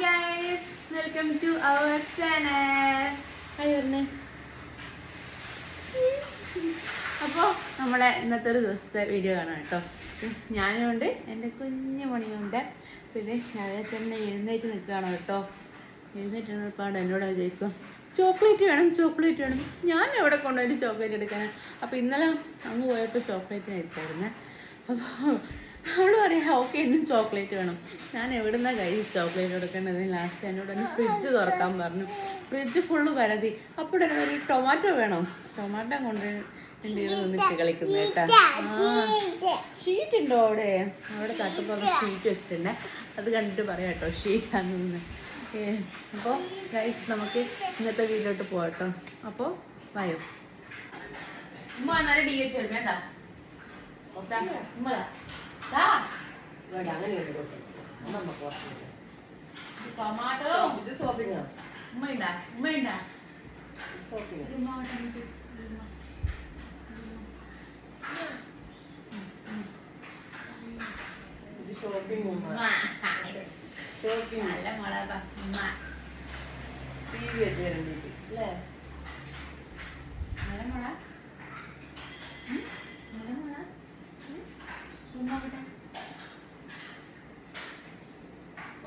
guys, welcome to our channel. അപ്പോൾ നമ്മളെ ഇന്നത്തെ ഒരു ദിവസത്തെ വീഡിയോ കാണാം കേട്ടോ. ഞാനുണ്ട്, എൻ്റെ കുഞ്ഞു മണിയുണ്ട്. പിന്നെ രാവിലെ തന്നെ എഴുന്നേറ്റ് നിൽക്കുകയാണ് കേട്ടോ. എഴുന്നേറ്റ് നിൽക്കാണ്ട് എന്നോട് ചോദിക്കും ചോക്ലേറ്റ് വേണം. ഞാൻ എവിടെ കൊണ്ടുപോയി ചോക്ലേറ്റ് എടുക്കാനാണ്. അപ്പോൾ ഇന്നലെ അങ്ങ് പോയപ്പോൾ ചോക്ലേറ്റ് കഴിച്ചായിരുന്നേ. അപ്പോൾ അവള് പറയാം ഓക്കെ എന്നും ചോക്ലേറ്റ് വേണം. ഞാൻ എവിടുന്നാ കഴിച്ച് ചോക്ലേറ്റ് എടുക്കേണ്ടത്? ലാസ്റ്റ് എന്നോട് തന്നെ ഫ്രിഡ്ജ് തുറക്കാൻ പറഞ്ഞു. ഫ്രിഡ്ജ് ഫുള്ള് പരതി. അപ്പോൾ എന്നോട് ഒരു ടൊമാറ്റോ വേണം. ടൊമാറ്റോ കൊണ്ട് എൻ്റെ ഇത് നിന്നിട്ട് കളിക്കുന്നു കേട്ടാ. ഷീറ്റ് ഉണ്ടോ അവിടെ? അവിടെ തട്ടുമ്പോൾ ഷീറ്റ് വെച്ചിട്ടുണ്ട്. അത് കണ്ടിട്ട് പറയാം കേട്ടോ ഷീറ്റാണെന്ന്. അപ്പോൾ ഗൈസ് നമുക്ക് ഇന്നത്തെ വീട്ടിലോട്ട് പോകട്ടോ. അപ്പോൾ വായോ ഉമ്മ എന്നാലും ഡി എച്ച് വരുമ്പോ എന്താ ഉമ്മ ടൊമാറ്റോ ഇത് സോപ്പിങ്ങോ ഉമ്മയുണ്ടാ ഷോപ്പിംഗ് നല്ല മുളക ടി വി വെച്ച് തരണ്ടിട്ട് അല്ലേ? നല്ല മുള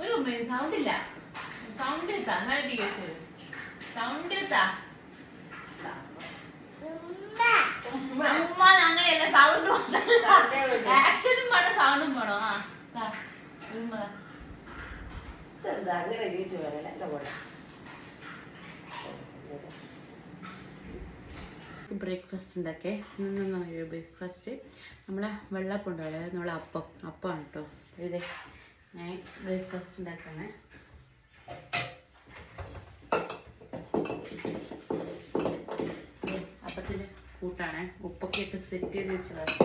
ഒരു സൗണ്ട് ഇല്ല. സൗണ്ട് എത്താ നല്ല ടി വി വെച്ച് സൗണ്ട് എത്താ ഉമ്മ അങ്ങനെയല്ല. സൗണ്ട് ആക്ഷനും വേണം സൗണ്ടും വേണോ? ബ്രേക്ക്ഫാസ്റ്റ് ഉണ്ടാക്കേ. ബ്രേക്ക്ഫാസ്റ്റ് നമ്മളെ വെള്ളപ്പം ഉണ്ടാവില്ല, നമ്മളെ അപ്പമാണ് കേട്ടോ. ഇതേ ഞാൻ ബ്രേക്ക്ഫാസ്റ്റ് ഉണ്ടാക്കണേ. അപ്പത്തിന് കൂട്ടാണ്. ഉപ്പൊക്കെ ഇട്ട് സെറ്റ് ചെയ്ത് വെച്ചതാണ്.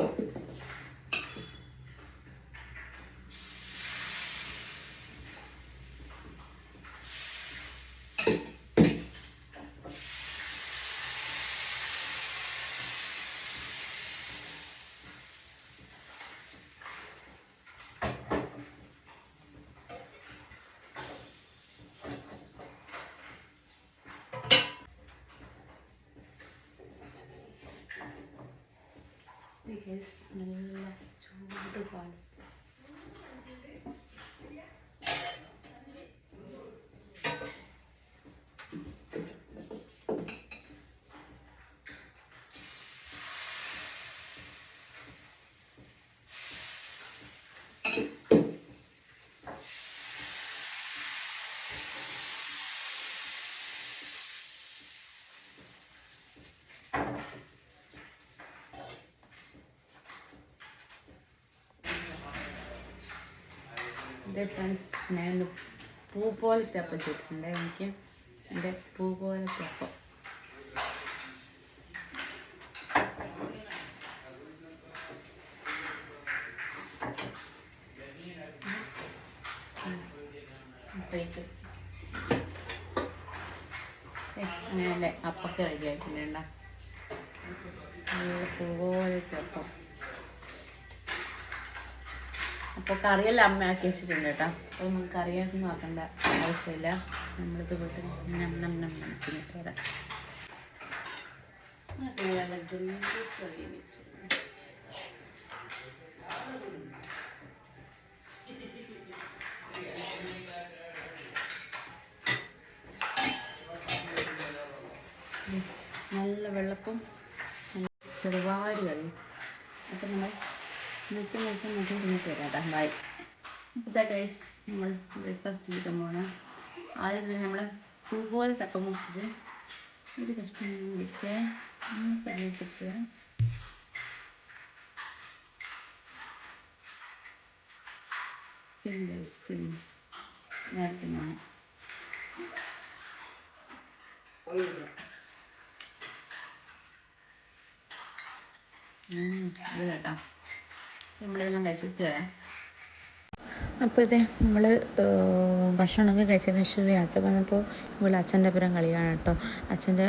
നല്ല ചൂട് പാൽ. എൻ്റെ ഫ്രണ്ട്സ്, ഞാൻ പൂ പോലത്തെ അപ്പം ചുട്ടിട്ടുണ്ട്. എനിക്ക് എൻ്റെ പൂ പോലത്തെ അപ്പം അങ്ങനെ എൻ്റെ അപ്പൊക്കെ റെഡി ആയിട്ടുണ്ട്. പൂ പോലത്തെ അപ്പം. അപ്പോൾ കറിയെല്ലാം അമ്മ ആക്കി വെച്ചിട്ടുണ്ട് കേട്ടോ. അപ്പോൾ നമുക്ക് കറിയൊന്നും ആക്കേണ്ട ആവശ്യമില്ല. നമ്മളിത് വീട്ടിൽ നന്നിട്ട് വരാം. നല്ല വെള്ളപ്പം, ചെറുപാട് കറി. അപ്പം നമ്മൾ നിൽക്കിട്ട് വരാം. ബൈ. ഇപ്പോഴത്തെ ഗൈസ് നമ്മൾ ബ്രേക്ക്ഫാസ്റ്റ് ചെയ്തിട്ട് പോകണം. ആദ്യം തന്നെ നമ്മൾ പൂ പോലെ തപ്പം മുറിച്ചത് ഒരു കഷ്ണം വെച്ച് കറിയിട്ടിട്ട് പിന്നെ നേരത്തെ ഞാൻ ഇത് കേട്ടോ. നമ്മളിതെല്ലാം കഴിച്ചിട്ട് വരാം. അപ്പോൾ ഇത് നമ്മൾ ഭക്ഷണമൊക്കെ കഴിച്ചതിന് ശേഷം അച്ഛൻ വന്നപ്പോൾ ഇവിടെ അച്ഛൻ്റെ പുരം കളിയാണ് കേട്ടോ. അച്ഛൻ്റെ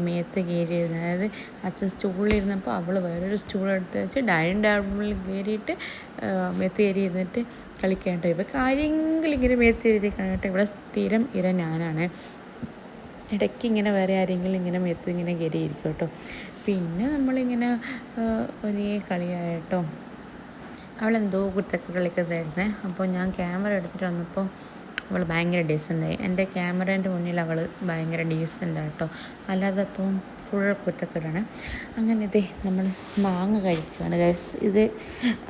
മേത്ത് കയറിയിരുന്നത്, അതായത് അച്ഛൻ സ്റ്റൂളിലിരുന്നപ്പോൾ അവൾ വേറൊരു സ്റ്റൂൾ എടുത്ത് വെച്ച് ഡൈനിങ് ടേബിളിൽ കയറിയിട്ട് മേത്ത് കയറി ഇരുന്നിട്ട് കളിക്കാൻ കേട്ടോ. ഇപ്പോൾ കാര്യമെങ്കിലും ഇങ്ങനെ മേത്ത് കയറിയിരിക്കണം കേട്ടോ. ഇവിടെ സ്ഥിരം ഇര ഞാനാണ്. ഇടയ്ക്ക് ഇങ്ങനെ വേറെ ആരെങ്കിലും ഇങ്ങനെ മേത്ത് ഇങ്ങനെ കയറിയിരിക്കും കേട്ടോ. പിന്നെ നമ്മളിങ്ങനെ ഒരേ കളിയായിട്ടോ. അവളെന്തോ കുരുത്തക്ക കളിക്കുന്നതായിരുന്നേ. അപ്പോൾ ഞാൻ ക്യാമറ എടുത്തിട്ട് വന്നപ്പോൾ അവൾ ഭയങ്കര ഡീസൻ്റായി. എൻ്റെ ക്യാമറേൻ്റെ മുന്നിൽ അവൾ ഭയങ്കര ഡീസൻ്റാണ് കേട്ടോ. അല്ലാതെ ഇപ്പം ഫുൾ കുരുത്തക്കേടാണ്. അങ്ങനെ ഇതേ നമ്മൾ മാങ്ങ കഴിക്കുകയാണ് ഗൈസ്. ഇത്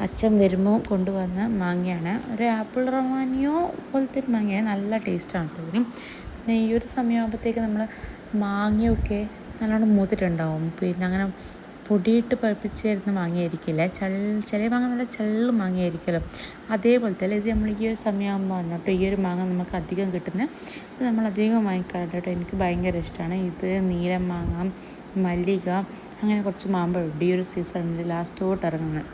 അച്ഛൻ വരുമ്പോൾ കൊണ്ടുവന്ന മാങ്ങയാണ്. ഒരു ആപ്പിൾ റവാനിയോ പോലത്തെ ഒരു മാങ്ങയാണ്. നല്ല ടേസ്റ്റാണ് കേട്ടോ ഇതിനും. പിന്നെ ഈ ഒരു സമയമാകുമ്പോഴത്തേക്ക് നമ്മൾ മാങ്ങയൊക്കെ നല്ലോണം മൂത്തിട്ടുണ്ടാവും. പിന്നെ അങ്ങനെ പൊടിയിട്ട് പഴുപ്പിച്ച് തരുന്ന മാങ്ങയായിരിക്കില്ല, ചില മാങ്ങ നല്ല ചള്ള് മാങ്ങയായിരിക്കുമല്ലോ, അതേപോലത്തെ അല്ല ഇത്. നമ്മൾ ഈ ഒരു സമയമാകുമ്പോൾ കേട്ടോ ഈ ഒരു മാങ്ങ നമുക്ക് അധികം കിട്ടുന്നത്. ഇത് നമ്മൾ അധികം വാങ്ങിക്കാറുണ്ട് കേട്ടോ. എനിക്ക് ഭയങ്കര ഇഷ്ടമാണ് ഇത്. നീലം മാങ്ങ, മല്ലിക, അങ്ങനെ കുറച്ച് മാമ്പഴമുണ്ട് ഈ ഒരു സീസണിൽ ലാസ്റ്റോട്ട് ഇറങ്ങുന്നത്.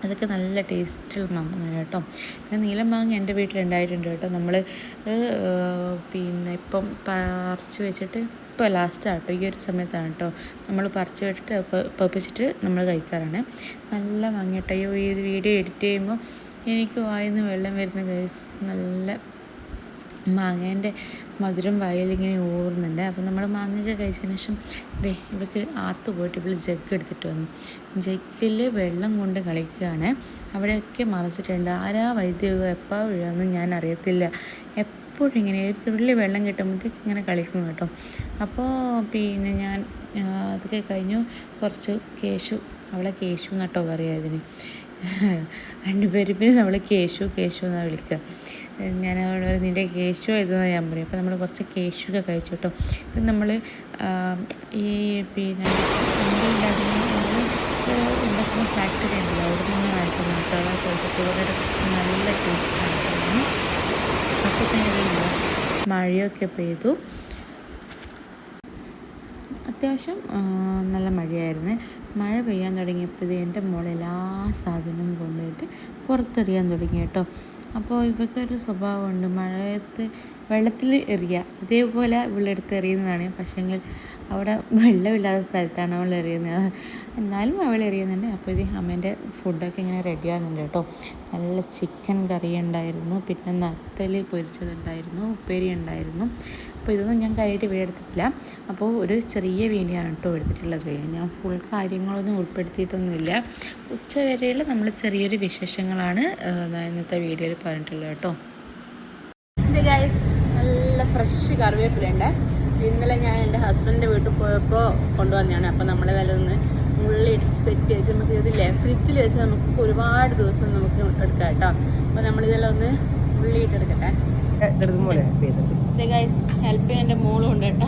അതൊക്കെ നല്ല ടേസ്റ്റുള്ള മാങ്ങ കേട്ടോ. പിന്നെ നീലം മാങ്ങ എൻ്റെ വീട്ടിലുണ്ടായിട്ടുണ്ട് കേട്ടോ. നമ്മൾ പിന്നെ ഇപ്പം പറിച്ച് വെച്ചിട്ട് ഇപ്പോൾ ലാസ്റ്റാണ് കേട്ടോ, ഈ ഒരു സമയത്താണ് കേട്ടോ നമ്മൾ പറിച്ച് വെച്ചിട്ട് പപ്പിച്ചിട്ട് നമ്മൾ കഴിക്കാറാണ്. നല്ല മാങ്ങ കേട്ടോ. ഈ വീഡിയോ എഡിറ്റ് ചെയ്യുമ്പോൾ എനിക്ക് വായിന്ന് വെള്ളം വരുന്ന ഗൈസ്. നല്ല മാങ്ങേൻ്റെ മധുരം വയലിങ്ങനെ ഊറുന്നുണ്ട്. അപ്പോൾ നമ്മൾ മാങ്ങയൊക്കെ കഴിച്ചതിന് ശേഷം ഇവർക്ക് ആത്ത് പോയിട്ട് ഇവൾ ജഗ് എടുത്തിട്ട് വന്നു. ജഗ്ഗിൽ വെള്ളം കൊണ്ട് കളിക്കുകയാണ്. അവിടെയൊക്കെ മറിച്ചിട്ടുണ്ട്. ആരാ വൈദ്യുതി എപ്പോൾ വീഴാമെന്ന് ഞാൻ അറിയത്തില്ല. എപ്പോഴും ഇങ്ങനെ ഒരു തുള്ളി വെള്ളം കിട്ടുമ്പോഴത്തേക്ക് ഇങ്ങനെ കളിക്കും കേട്ടോ. അപ്പോൾ പിന്നെ ഞാൻ അതൊക്കെ കഴിഞ്ഞു. കുറച്ച് കേശു, അവളെ കേശു എന്നട്ടോ പറയുക ഇതിന്. രണ്ടുപേരും പിന്നെ നമ്മൾ കേശു എന്നാണ് വിളിക്കുക. ഞാൻ അവിടെ നിൻ്റെ കേശു എഴുതുന്നത് ഞാൻ പറയും. അപ്പോൾ നമ്മൾ കുറച്ച് കേശുവൊക്കെ കഴിച്ചു കേട്ടോ. ഇപ്പം നമ്മൾ ഈ പിന്നെ ഉണ്ടാക്കുന്ന ഫാക്ടറി ഉണ്ടല്ലോ, അവിടെ നിന്ന് വാങ്ങിക്കുന്നു കേട്ടോ. അതൊക്കെ നല്ല ടേസ്റ്റാണ്. അപ്പോൾ തന്നെ മഴയൊക്കെ പെയ്തു. അത്യാവശ്യം നല്ല മഴയായിരുന്നു. മഴ പെയ്യാൻ തുടങ്ങിയപ്പോൾ എൻ്റെ മോൾ എല്ലാ സാധനവും കൊണ്ടുപോയിട്ട് പുറത്തെറിയാൻ തുടങ്ങി കേട്ടോ. അപ്പോൾ ഇവയ്ക്കൊരു സ്വഭാവമുണ്ട്, മഴയത്ത് വെള്ളത്തിൽ എറിയുക. അതേപോലെ ഇവളെടുത്ത് എറിയുന്നതാണ്. പക്ഷേങ്കിൽ അവിടെ വെള്ളമില്ലാത്ത സ്ഥലത്താണ് അവൾ എറിയുന്നത്. എന്നാലും അവൾ എറിയുന്നുണ്ട്. അപ്പോൾ ഇത് അമ്മേൻ്റെ ഫുഡൊക്കെ ഇങ്ങനെ റെഡിയാകുന്നുണ്ട് കേട്ടോ. നല്ല ചിക്കൻ കറി ഉണ്ടായിരുന്നു, പിന്നെ നത്തൽ പൊരിച്ചതുണ്ടായിരുന്നു, ഉപ്പേരി ഉണ്ടായിരുന്നു. അപ്പോൾ ഇതൊന്നും ഞാൻ കാര്യമായിട്ട് വീഡിയോ എടുത്തിട്ടില്ല. അപ്പോൾ ഒരു ചെറിയ വീഡിയോ ആണ് കേട്ടോ എടുത്തിട്ടുള്ളത്. ഞാൻ ഫുൾ കാര്യങ്ങളൊന്നും ഉൾപ്പെടുത്തിയിട്ടൊന്നുമില്ല. ഉച്ച വരെയുള്ള നമ്മൾ ചെറിയൊരു വിശേഷങ്ങളാണ് ഇന്നത്തെ വീഡിയോയിൽ പറഞ്ഞിട്ടുള്ളത് കേട്ടോ. എൻ്റെ ഗൈസ് നല്ല ഫ്രഷ് കറിവേപ്പിലുണ്ട്. ഇന്നലെ ഞാൻ എൻ്റെ ഹസ്ബൻഡിൻ്റെ വീട്ടിൽ പോയപ്പോൾ കൊണ്ടുവന്നതാണ്. അപ്പോൾ നമ്മളേതായാലും ഒന്ന് ഉള്ളി സെറ്റ് ചെയ്ത് നമുക്ക് ഇതില്ലേ ഫ്രിഡ്ജിൽ വെച്ച് നമുക്ക് ഒരുപാട് ദിവസം നമുക്ക് എടുക്കാം കേട്ടോ. അപ്പോൾ നമ്മളിതെല്ലാം ഒന്ന് ഉള്ളി ഇട്ടെടുക്കട്ടെ. ഗൈസ് ഹെൽപ്പ് ചെയ്യാൻ എൻ്റെ മോളും ഉണ്ട് കേട്ടോ.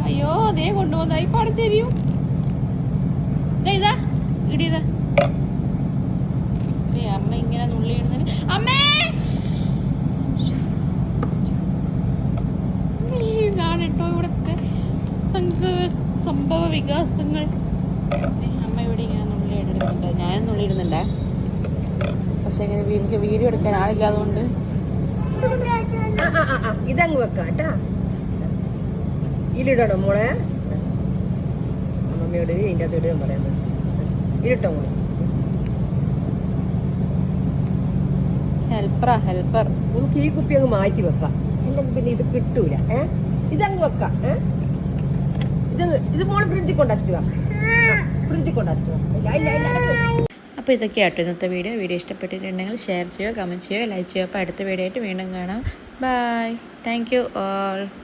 അയ്യോ അതേ കൊണ്ടുപോകുന്ന ഇപ്പം അടച്ചെരിയും. ഇതാ ഇടിയതാ അമ്മ ഇങ്ങനെ നുള്ളി ഇടുന്നതിന്. അമ്മേ ഇതാണ് കേട്ടോ ഇവിടുത്തെ സംഭവ വികാസങ്ങൾ. അമ്മ ഇവിടെ ഇങ്ങനെ നുള്ളി ഇടുന്നുണ്ട്, ഞാനും നുള്ളി ഇടുന്നുണ്ടേ. പക്ഷെ ഇങ്ങനെ എനിക്ക് വീഡിയോ എടുക്കാൻ ആളില്ലാതുകൊണ്ട് ഇതങ്ങ് വെക്കാട്ടാ. ഇതിലിടണോ മോളെ? അമ്മമ്മയോട് ഇതിൻ്റെ അകത്ത് ഇടുക പറയുന്നത്. ഇതിട്ടോ മോളെ. ഹെൽപ്പർ നമുക്ക് ഈ കുപ്പി അങ്ങ് മാറ്റി വെക്കാം. അല്ലെങ്കിൽ പിന്നെ ഇത് കിട്ടൂല. ഇതങ്ങ് വെക്കാം. ഇത് മോള് ഫ്രിഡ്ജിൽ കൊണ്ടാച്ചിട്ട് വാ. ഫ്രിഡ്ജിൽ കൊണ്ടാച്ചിട്ട് വാ. അപ്പോൾ ഇതൊക്കെയാട്ടോ ഇന്നത്തെ വീഡിയോ. ഇഷ്ടപ്പെട്ടിട്ടുണ്ടെങ്കിൽ ഷെയർ ചെയ്യുക, കമൻറ്റ് ചെയ്യുക, ലൈക്ക് ചെയ്യുക. അപ്പോൾ അടുത്ത വീഡിയോ ആയിട്ട് വീണ്ടും കാണാം. ബൈ. Thank you all.